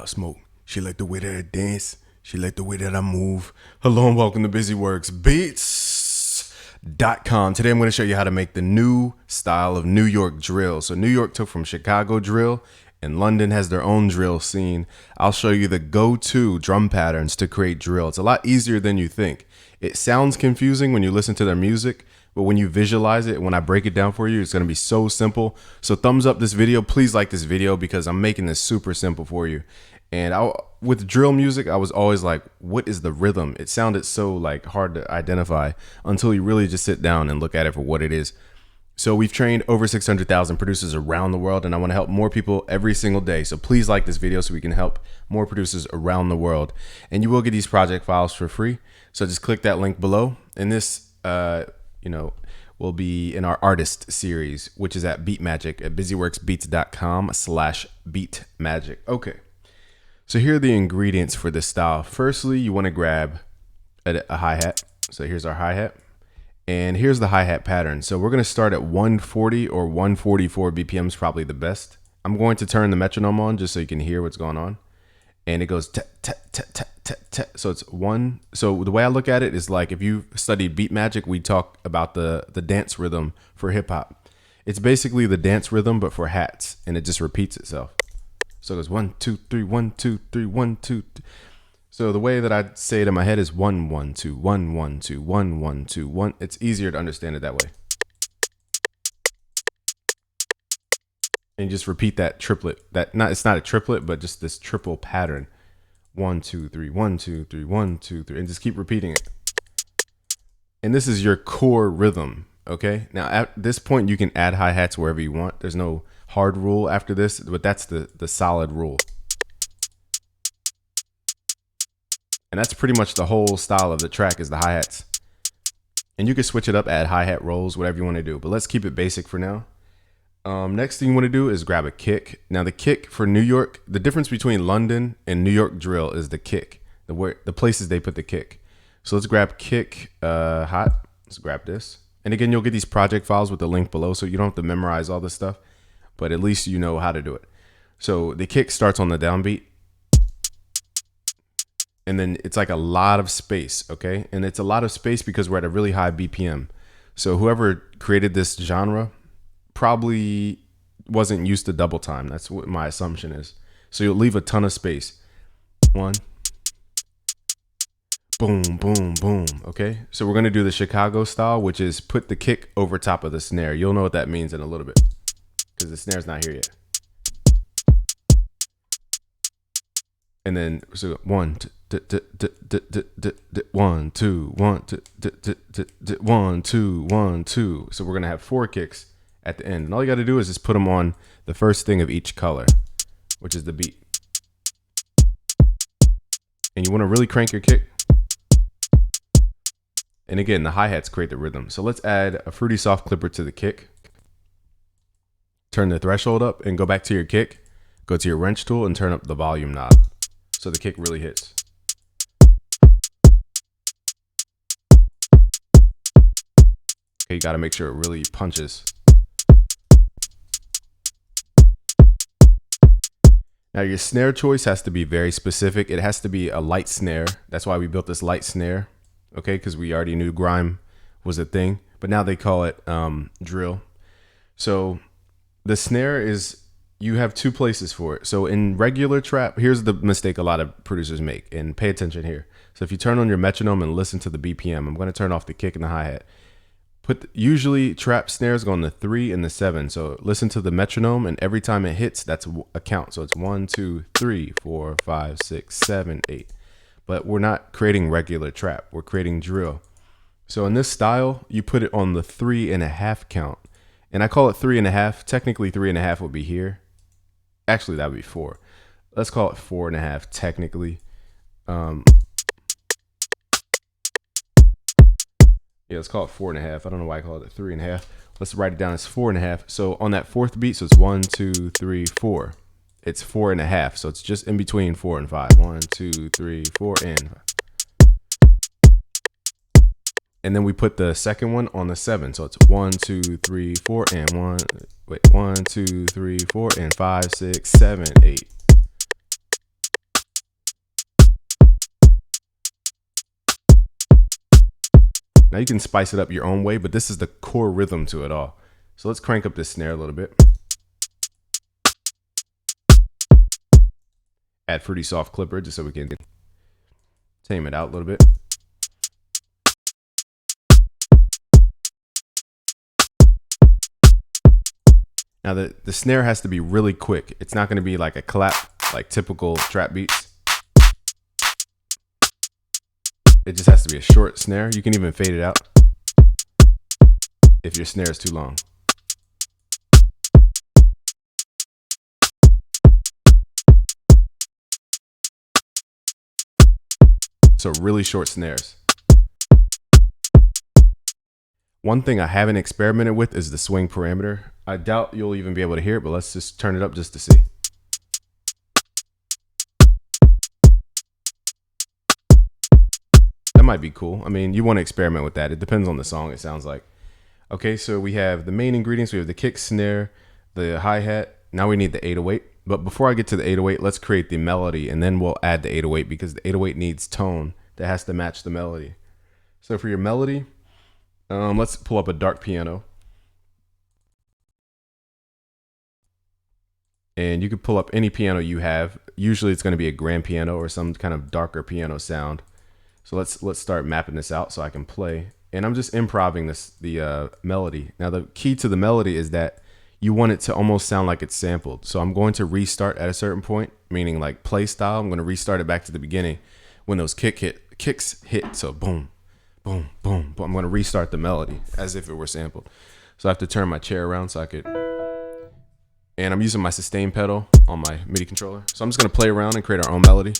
Pop Smoke. She like the way that I dance. She like the way that I move. Hello and welcome to BusyWorks Beats.com. Today I'm going to show you how to make the new style of New York drill. So New York took from Chicago drill and London has their own drill scene. I'll show you the go-to drum patterns to create drill. It's a lot easier than you think. It sounds confusing when you listen to their music, but when you visualize it, when I break it down for you, it's going to be so simple. So thumbs up this video. Please like this video because I'm making this super simple for you. And with drill music, I was always like, what is the rhythm? It sounded so like hard to identify until you really just sit down and look at it for what it is. So we've trained over 600,000 producers around the world, and I want to help more people every single day. So please like this video so we can help more producers around the world. And you will get these project files for free. So just click that link below. And this, will be in our artist series, which is at Beatmagic at busyworksbeats.com/beatmagic. Okay. So here are the ingredients for this style. Firstly, you want to grab a hi-hat. So here's our hi-hat. And here's the hi-hat pattern. So we're going to start at 140 or 144 BPM is probably the best. I'm going to turn the metronome on just so you can hear what's going on. And it goes so it's one. So the way I look at it is like if you studied Beatmagic, we talk about the dance rhythm for hip hop. It's basically the dance rhythm, but for hats, and it just repeats itself. So it goes 1, 2, 3, 1, 2, 3, 1, 2. So the way that I say it in my head is 1, 1, 2, 1, 1, 2, 1, 1, 2, 1. It's easier to understand it that way. And you just repeat that triplet. It's not a triplet, but just this triple pattern. 1, 2, 3, 1, 2, 3, 1, 2, 3, and just keep repeating it. And this is your core rhythm. Okay. Now at this point, you can add hi-hats wherever you want. There's no hard rule after this, but that's the solid rule. And that's pretty much the whole style of the track is the hi-hats. And you can switch it up, add hi-hat rolls, whatever you want to do. But let's keep it basic for now. Next thing you want to do is grab a kick. Now the kick for New York, the difference between London and New York drill is the kick, the places they put the kick. So let's grab kick hot. Let's grab this. And again, you'll get these project files with the link below, so you don't have to memorize all this stuff, but at least you know how to do it. So the kick starts on the downbeat. And then it's like a lot of space, okay? And it's a lot of space because we're at a really high BPM. So whoever created this genre probably wasn't used to double time. That's what my assumption is. So you'll leave a ton of space. 1, boom, boom, boom, okay? So we're gonna do the Chicago style, which is put the kick over top of the snare. You'll know what that means in a little bit because the snare's not here yet. And then so 1, 2, 1, 2, 1, 2, 1, 2, 1, 2. So we're gonna have 4 kicks at the end, and all you got to do is just put them on the first thing of each color, which is the beat. And you want to really crank your kick. And again, the hi-hats create the rhythm. So let's add a Fruity Soft clipper to the kick. Turn the threshold up and go back to your kick. Go to your wrench tool and turn up the volume knob so the kick really hits. Okay, you got to make sure it really punches. Now your snare choice has to be very specific. It has to be a light snare. That's why we built this light snare, okay? Because we already knew grime was a thing, but now they call it drill. So the snare is, you have 2 places for it. So in regular trap, here's the mistake a lot of producers make, and pay attention here. So if you turn on your metronome and listen to the BPM, I'm going to turn off the kick and the hi-hat. Usually trap snares go on the 3 and the 7. So listen to the metronome, and every time it hits, that's a count. So it's 1, 2, 3, 4, 5, 6, 7, 8. But we're not creating regular trap. We're creating drill. So in this style, you put it on the 3.5 count. And I call it 3.5. Technically 3.5 would be here. Actually, that would be 4. Let's call it 4.5 technically. Yeah, let's call it 4.5. I don't know why I call it 3.5. Let's write it down as 4.5. So on that 4th beat, so it's 1, 2, 3, 4. It's 4.5. So it's just in between 4 and 5. 1, 2, 3, 4, and 5. And then we put the second one on the 7. So it's 1, 2, 3, 4, and 1. Wait, 1, 2, 3, 4, and 5, 6, 7, 8. Now you can spice it up your own way, but this is the core rhythm to it all. So let's crank up this snare a little bit. Add Fruity Soft Clipper just so we can tame it out a little bit. Now the snare has to be really quick. It's not going to be like a clap, like typical trap beats. It just has to be a short snare. You can even fade it out if your snare is too long. So really short snares. One thing I haven't experimented with is the swing parameter. I doubt you'll even be able to hear it, but let's just turn it up just to see. That might be cool. I mean, you want to experiment with that. It depends on the song, it sounds like. Okay, so we have the main ingredients. We have the kick, snare, the hi-hat. Now we need the 808. But before I get to the 808, let's create the melody, and then we'll add the 808 because the 808 needs tone that has to match the melody. So for your melody, let's pull up a dark piano. And you can pull up any piano you have. Usually it's going to be a grand piano or some kind of darker piano sound. So let's start mapping this out so I can play. And I'm just improvising the melody. Now the key to the melody is that you want it to almost sound like it's sampled. So I'm going to restart at a certain point, meaning like play style. I'm going to restart it back to the beginning when those kicks hit. So boom, boom, boom, boom. I'm going to restart the melody as if it were sampled. So I have to turn my chair around so I could. And I'm using my sustain pedal on my MIDI controller. So I'm just going to play around and create our own melody.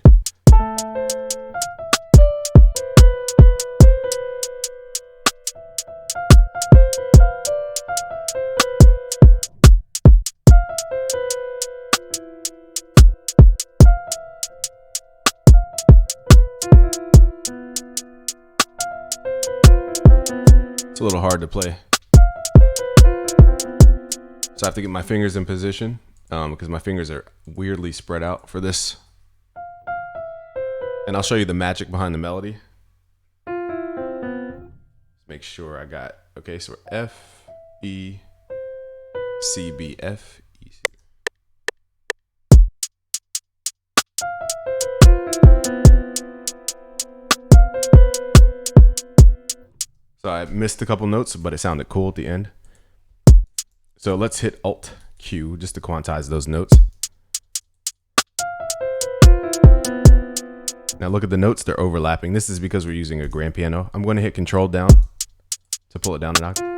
It's a little hard to play. So I have to get my fingers in position because my fingers are weirdly spread out for this. And I'll show you the magic behind the melody. Let's make sure I got, okay, so F, E, C, B, F, E, C. So I missed a couple notes, but it sounded cool at the end. So let's hit Alt Q just to quantize those notes. Now look at the notes, they're overlapping. This is because we're using a grand piano. I'm going to hit Control down to pull it down an octave.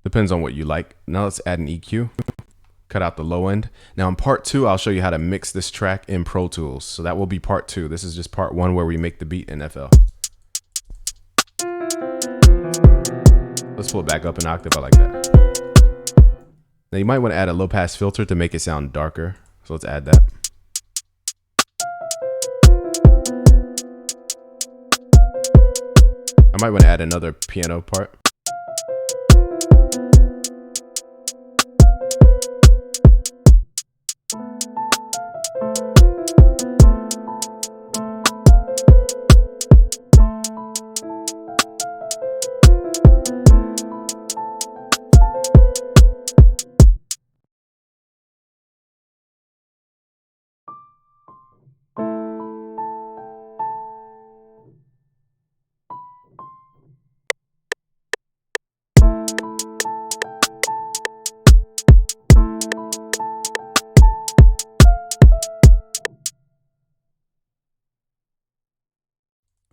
Depends on what you like. Now let's add an EQ. Cut out the low end. Now in part 2, I'll show you how to mix this track in Pro Tools. So that will be part 2. This is just part 1 where we make the beat in FL. Let's pull it back up an octave. I like that. Now you might want to add a low pass filter to make it sound darker. So let's add that. I might want to add another piano part.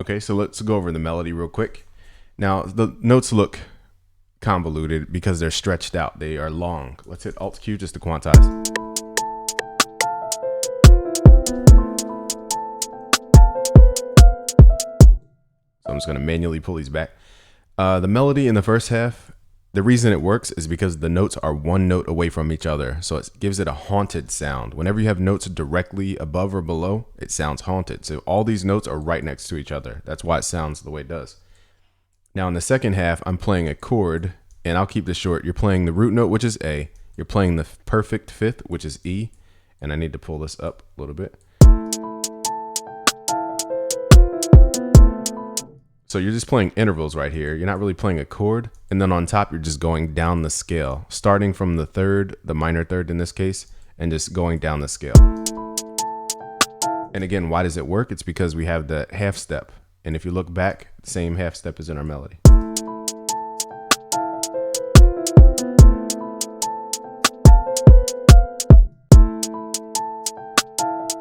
Okay, so let's go over the melody real quick. Now, the notes look convoluted because they're stretched out. They are long. Let's hit Alt Q just to quantize. So I'm just going to manually pull these back. The melody in the first half, the reason it works is because the notes are one note away from each other. So it gives it a haunted sound. Whenever you have notes directly above or below, it sounds haunted. So all these notes are right next to each other. That's why it sounds the way it does. Now in the second half, I'm playing a chord, and I'll keep this short. You're playing the root note, which is A. You're playing the perfect fifth, which is E. And I need to pull this up a little bit. So you're just playing intervals right here. You're not really playing a chord. And then on top, you're just going down the scale, starting from the third, the minor third in this case, and just going down the scale. And again, why does it work? It's because we have the half step. And if you look back, the same half step is in our melody.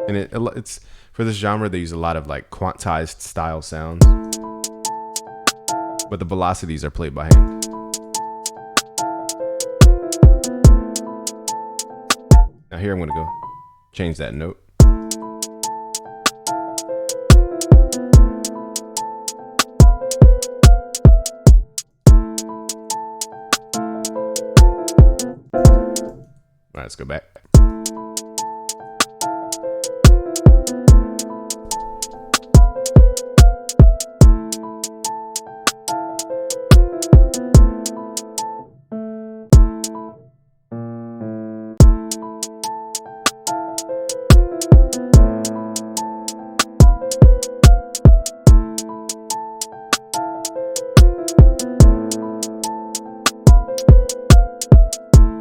And it's for this genre, they use a lot of like quantized style sounds, but the velocities are played by hand. Now here I'm going to go change that note. All right, let's go back.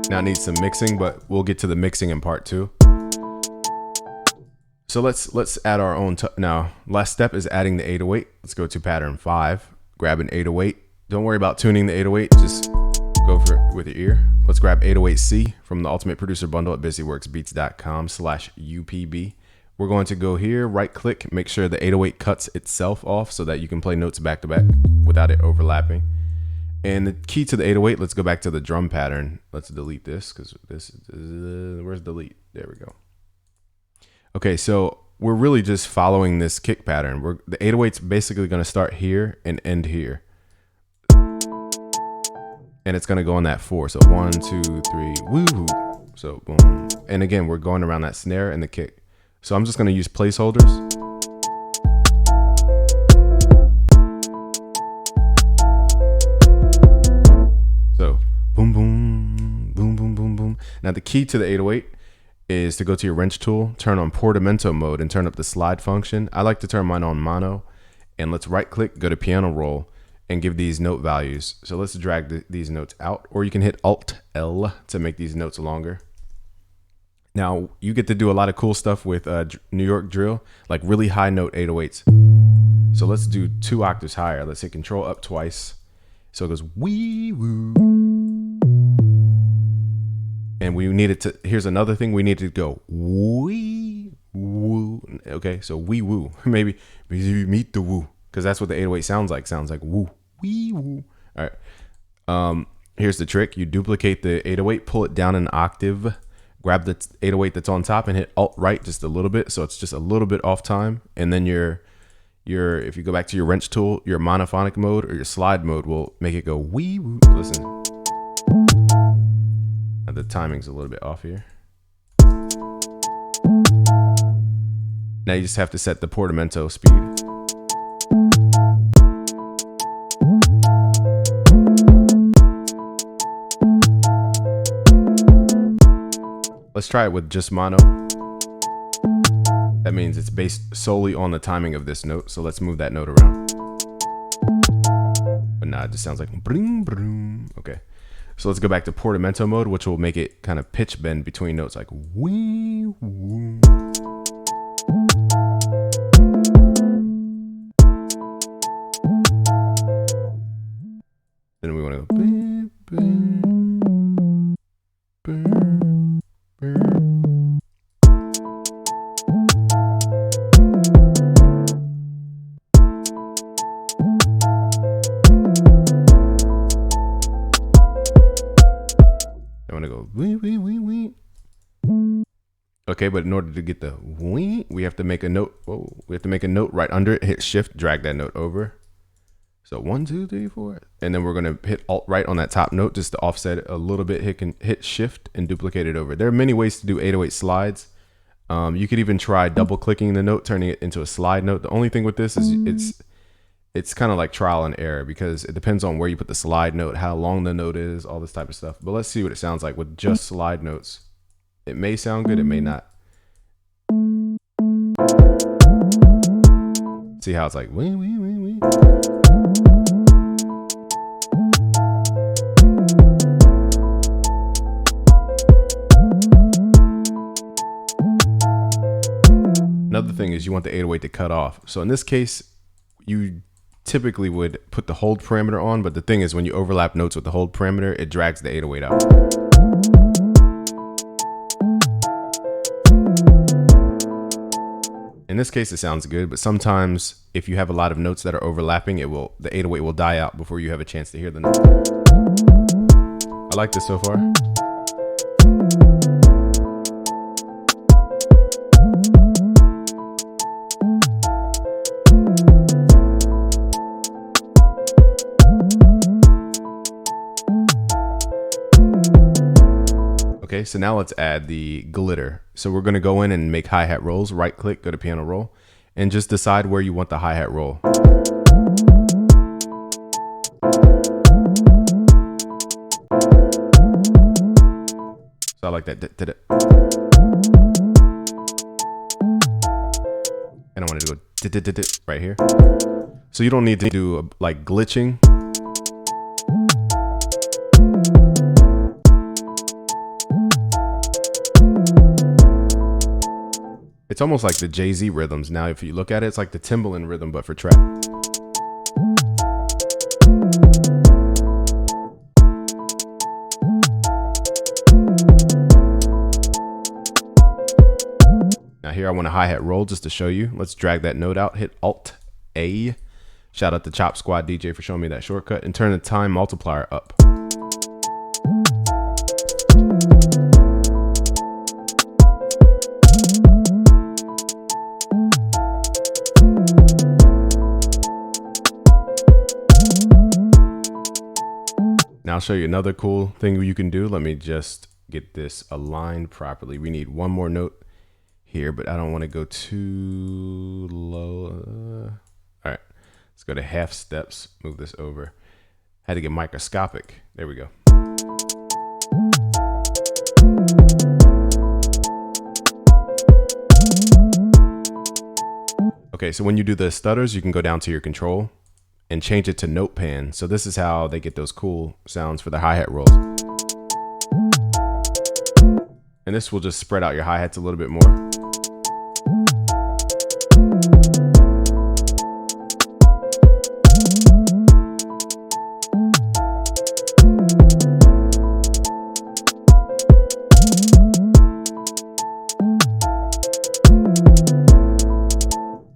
Now I need some mixing, but we'll get to the mixing in part 2. So let's add our own. Now, last step is adding the 808. Let's go to pattern 5. Grab an 808. Don't worry about tuning the 808. Just go for it with your ear. Let's grab 808C from the Ultimate Producer Bundle at busyworksbeats.com/UPB. We're going to go here, right click, make sure the 808 cuts itself off so that you can play notes back to back without it overlapping. And the key to the 808, let's go back to the drum pattern. Let's delete this because this is, where's delete? There we go. Okay, so we're really just following this kick pattern. The 808's basically going to start here and end here. And it's going to go on that 4. So 1, 2, 3, woo. So boom. And again, we're going around that snare and the kick. So I'm just going to use placeholders. Boom, boom, boom, boom, boom, boom. Now the key to the 808 is to go to your wrench tool, turn on portamento mode and turn up the slide function. I like to turn mine on mono, and let's right click, go to piano roll and give these note values. So let's drag these notes out, or you can hit Alt L to make these notes longer. Now you get to do a lot of cool stuff with New York drill, like really high note 808s. So let's do 2 octaves higher. Let's hit Control up twice. So it goes wee woo. And we needed to, here's another thing, we need to go wee woo. Okay, so wee woo. Maybe meet the woo, because that's what the 808 sounds like woo, wee woo. All right. Here's the trick. You duplicate the 808, pull it down an octave, grab the 808 that's on top and hit Alt right just a little bit. So it's just a little bit off time. And then if you go back to your wrench tool, your monophonic mode or your slide mode will make it go wee woo. Listen. Now the timing's a little bit off here. Now you just have to set the portamento speed. Let's try it with just mono. That means it's based solely on the timing of this note. So let's move that note around. But nah, it just sounds like bring, bring. Okay. So let's go back to portamento mode, which will make it kind of pitch bend between notes like wee woo. Then we want to go bing, bing, bing, bing. I want to go wee wee wee wee. Okay, but in order to get the wee, we have to make a note. Whoa, we have to make a note right under it. Hit Shift, drag that note over. So 1, 2, 3, 4, and then we're gonna hit Alt right on that top note just to offset it a little bit. Hit Shift and duplicate it over. There are many ways to do 808 slides. You could even try double clicking the note, turning it into a slide note. The only thing with this is it's kind of like trial and error because it depends on where you put the slide note, how long the note is, all this type of stuff. But let's see what it sounds like with just slide notes. It may sound good, it may not. See how it's like wee wee wee wee. another thing is you want the 808 to cut off. So in this case, you typically would put the hold parameter on, but the thing is when you overlap notes with the hold parameter, it drags the 808 out. In this case, it sounds good, but sometimes if you have a lot of notes that are overlapping, the 808 will die out before you have a chance to hear the note. I like this so far. Okay, so now let's add the glitter. So we're going to go in and make hi-hat rolls. Right click, go to piano roll, and just decide where you want the hi-hat roll. So I like that. And I wanted to go right here. So you don't need to do like glitching. It's almost like the Jay-Z rhythms. Now, if you look at it, it's like the Timbaland rhythm, but for trap. Now here I want a hi-hat roll just to show you. Let's drag that note out, hit Alt-A. Shout out to Chop Squad DJ for showing me that shortcut, and turn the time multiplier up. Now I'll show you another cool thing you can do. Let me just get this aligned properly. We need one more note here, but I don't want to go too low. All right, let's go to half steps. Move this over. Had to get microscopic. There we go. Okay, so when you do the stutters, you can go down to your control and change it to note pan. So this is how they get those cool sounds for the hi-hat rolls. And this will just spread out your hi-hats a little bit more.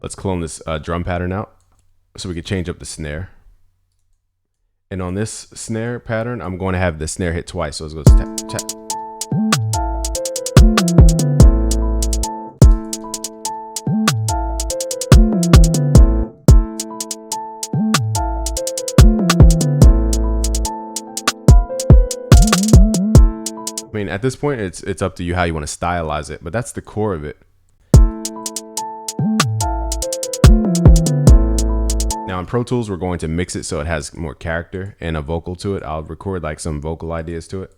Let's clone this drum pattern out so we can change up the snare. And on this snare pattern, I'm going to have the snare hit twice. So it goes tap, tap. I mean, at this point, it's up to you how you want to stylize it, but that's the core of it. Now in Pro Tools, we're going to mix it so it has more character and a vocal to it. I'll record like some vocal ideas to it.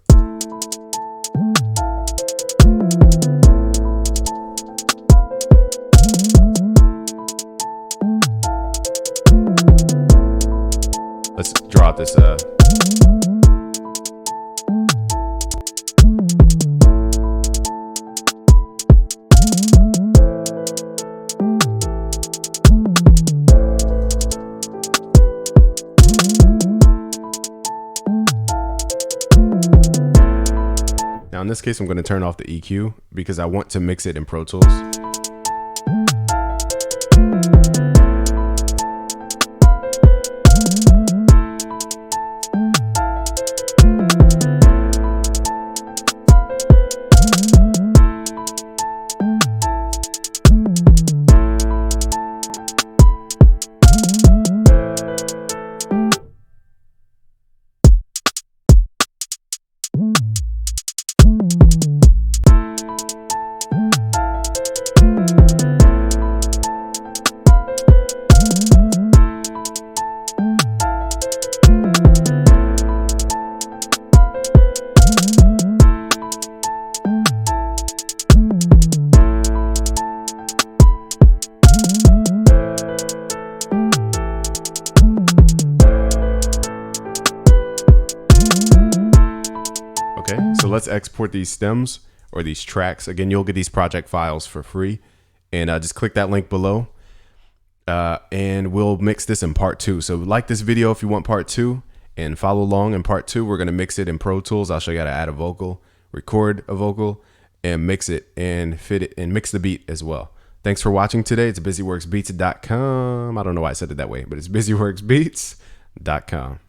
Let's draw out this Now in this case, I'm going to turn off the EQ because I want to mix it in Pro Tools. Okay, so let's export these stems or these tracks. Again, you'll get these project files for free and just click that link below. And we'll mix this in part 2. So like this video if you want part 2, and follow along in part 2. We're going to mix it in Pro Tools. I'll show you how to add a vocal, record a vocal, and mix it and fit it and mix the beat as well. Thanks for watching today. It's busyworksbeats.com. I don't know why I said it that way, but it's busyworksbeats.com.